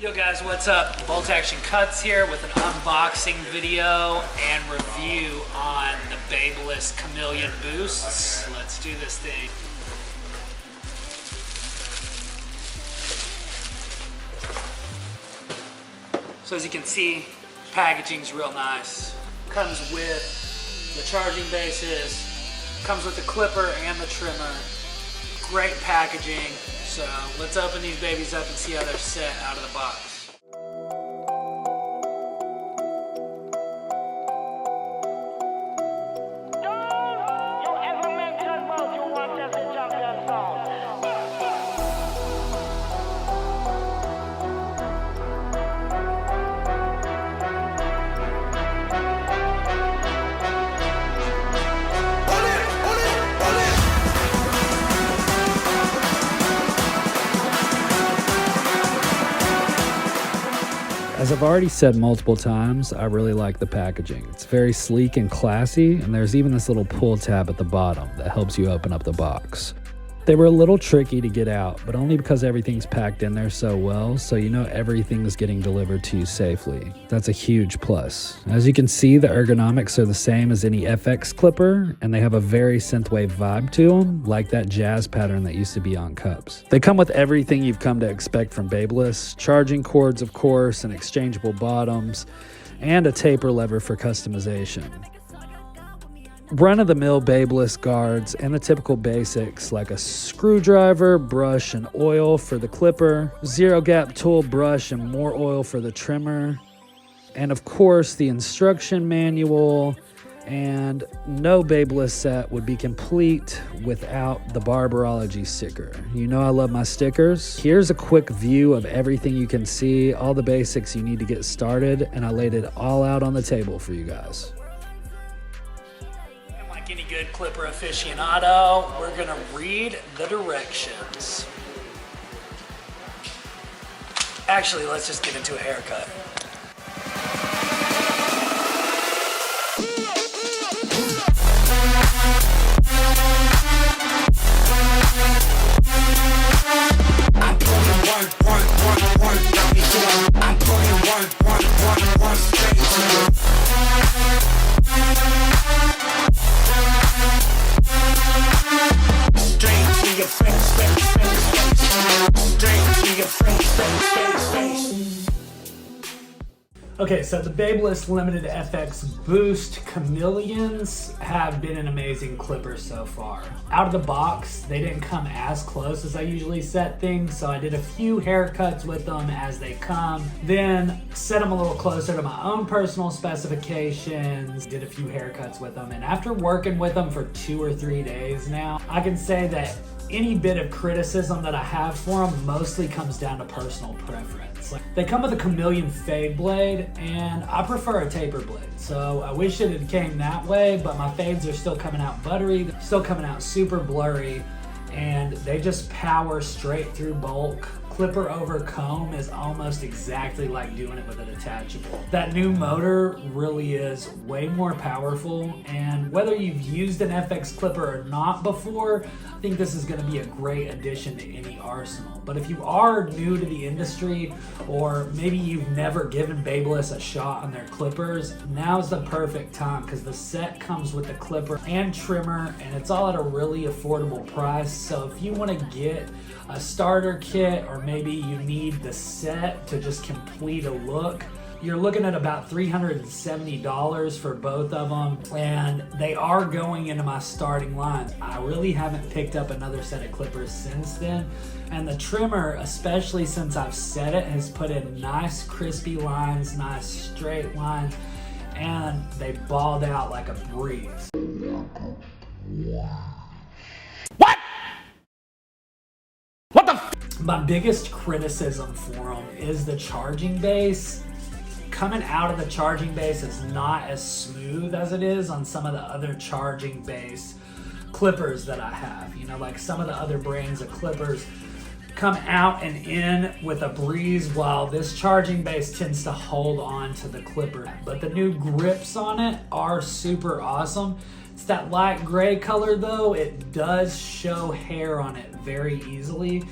Yo guys, what's up? Bolt Action Cuts here with an unboxing video and review on the Babyliss Chameleon Boosts. Let's do this thing. So as you can see, packaging's real nice. Comes with the charging bases, comes with the clipper and the trimmer. Great packaging. So let's open these babies up and see how they're set out of the box. As I've already said multiple times, I really like the packaging. It's very sleek and classy, and there's even this little pull tab at the bottom that helps you open up the box. They were a little tricky to get out, but only because everything's packed in there so well, so you know everything's getting delivered to you safely. That's a huge plus. As you can see, the ergonomics are the same as any FX clipper, and they have a very synthwave vibe to them, like that jazz pattern that used to be on cups. They come with everything you've come to expect from Babyliss: charging cords, of course, and exchangeable bottoms, and a taper lever for customization. Run-of-the-mill Babyliss guards and the typical basics like a screwdriver, brush, and oil for the clipper, zero gap tool, brush, and more oil for the trimmer, and of course the instruction manual. And no Babyliss set would be complete without the Barberology sticker. You know I love my stickers. Here's a quick view of everything you can see, all the basics you need to get started, and I laid it all out on the table for you guys. Any good clipper aficionado, we're gonna read the directions. Actually, let's just get into a haircut. Okay, so the Babyliss Limited FX Boost Chameleons have been an amazing clipper so far. Out of the box, they didn't come as close as I usually set things, so I did a few haircuts with them as they come, then set them a little closer to my own personal specifications, did a few haircuts with them, and after working with them for 2 or 3 days now, I can say that any bit of criticism that I have for them mostly comes down to personal preference. Like, they come with a Chameleon fade blade, and I prefer a taper blade. So I wish it had came that way, but my fades are still coming out buttery, they're still coming out super blurry, and they just power straight through bulk. Clipper over comb is almost exactly like doing it with a detachable. That new motor really is way more powerful, and whether you've used an FX clipper or not before, I think this is going to be a great addition to any arsenal. But if you are new to the industry, or maybe you've never given Babyliss a shot on their clippers, now's the perfect time because the set comes with the clipper and trimmer, and it's all at a really affordable price. So if you want to get a starter kit, or maybe you need the set to just complete a look, you're looking at about $370 for both of them, and they are going into my starting lines. I really haven't picked up another set of clippers since then, and the trimmer, especially since I've set it, has put in nice crispy lines, nice straight lines, and they balled out like a breeze. My biggest criticism for them is the charging base. Coming out of the charging base is not as smooth as it is on some of the other charging base clippers that I have. You know, like some of the other brands of clippers come out and in with a breeze, while this charging base tends to hold on to the clipper. But the new grips on it are super awesome. It's that light gray color though. It does show hair on it very easily.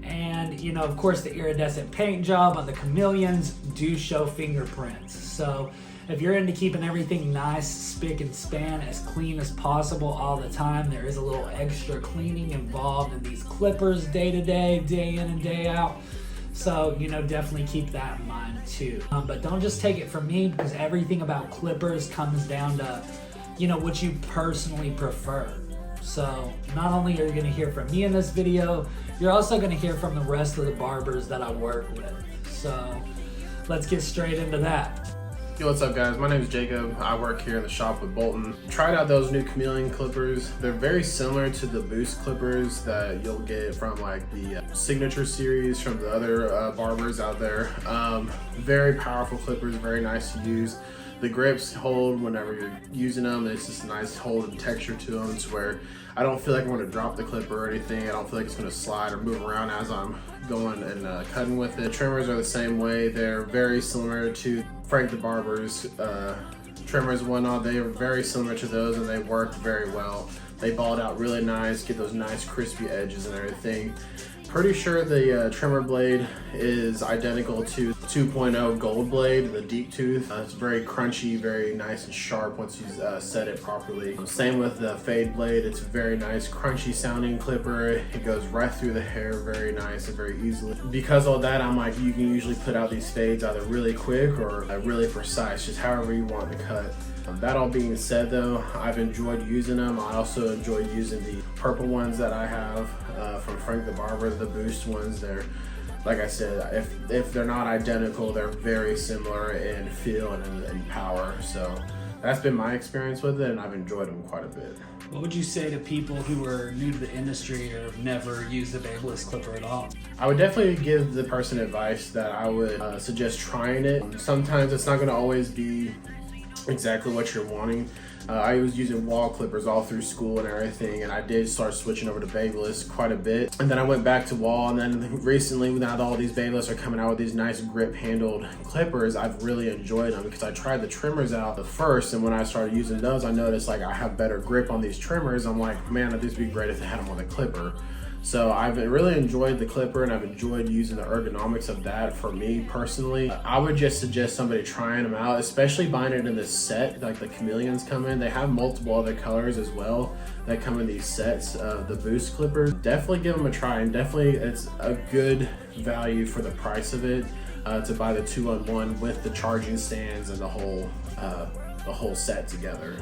And you know, of course, the iridescent paint job on the Chameleons do show fingerprints. So if you're into keeping everything nice, spick and span, as clean as possible all the time, there is a little extra cleaning involved in these clippers day to day, day in and day out. So, you know, definitely keep that in mind too. But don't just take it from me, because everything about clippers comes down to, you know, what you personally prefer. So not only are you gonna hear from me in this video, you're also gonna hear from the rest of the barbers that I work with. So let's get straight into that. Yo, what's up guys? My name is Jacob. I work here in the shop with Bolton. Tried out those new Chameleon clippers. They're very similar to the Boost clippers that you'll get from like the Signature series from the other barbers out there. Very powerful clippers, very nice to use. The grips hold whenever you're using them. It's just a nice hold and texture to them. It's where I don't feel like I'm going to drop the clipper or anything. I don't feel like it's going to slide or move around as I'm going and cutting with it. Trimmers are the same way. They're very similar to Frank the Barber's trimmers and whatnot. They are very similar to those and they work very well. They balled out really nice, get those nice crispy edges and everything. Pretty sure the trimmer blade is identical to 2.0 gold blade, the deep tooth. It's very crunchy, very nice and sharp once you set it properly. Same with the fade blade. It's a very nice crunchy sounding clipper. It goes right through the hair, very nice and very easily. Because of that, I'm like, you can usually put out these fades either really quick or really precise, just however you want to cut. That all being said though, I've enjoyed using them. I also enjoy using the purple ones that I have from Frank the Barber, the Boost ones. They're, like I said, if they're not identical, they're very similar in feel and in power. So that's been my experience with it and I've enjoyed them quite a bit. What would you say to people who are new to the industry or have never used a Babyliss clipper at all? I would definitely give the person advice that I would suggest trying it. Sometimes it's not going to always be exactly what you're wanting. I was using wall clippers all through school and everything, and I did start switching over to Babyliss quite a bit. And then I went back to wall, and then recently, now that all these Babyliss are coming out with these nice grip handled clippers, I've really enjoyed them because I tried the trimmers out first, and when I started using those, I noticed like I have better grip on these trimmers. I'm like, man, it'd just be great if they had them on the clipper. So I've really enjoyed the clipper and I've enjoyed using the ergonomics of that for me personally. I would just suggest somebody trying them out, especially buying it in this set, like the Chameleons come in. They have multiple other colors as well that come in these sets of the Boost clippers. Definitely give them a try, and definitely it's a good value for the price of it to buy the 2-in-1 with the charging stands and the whole set together.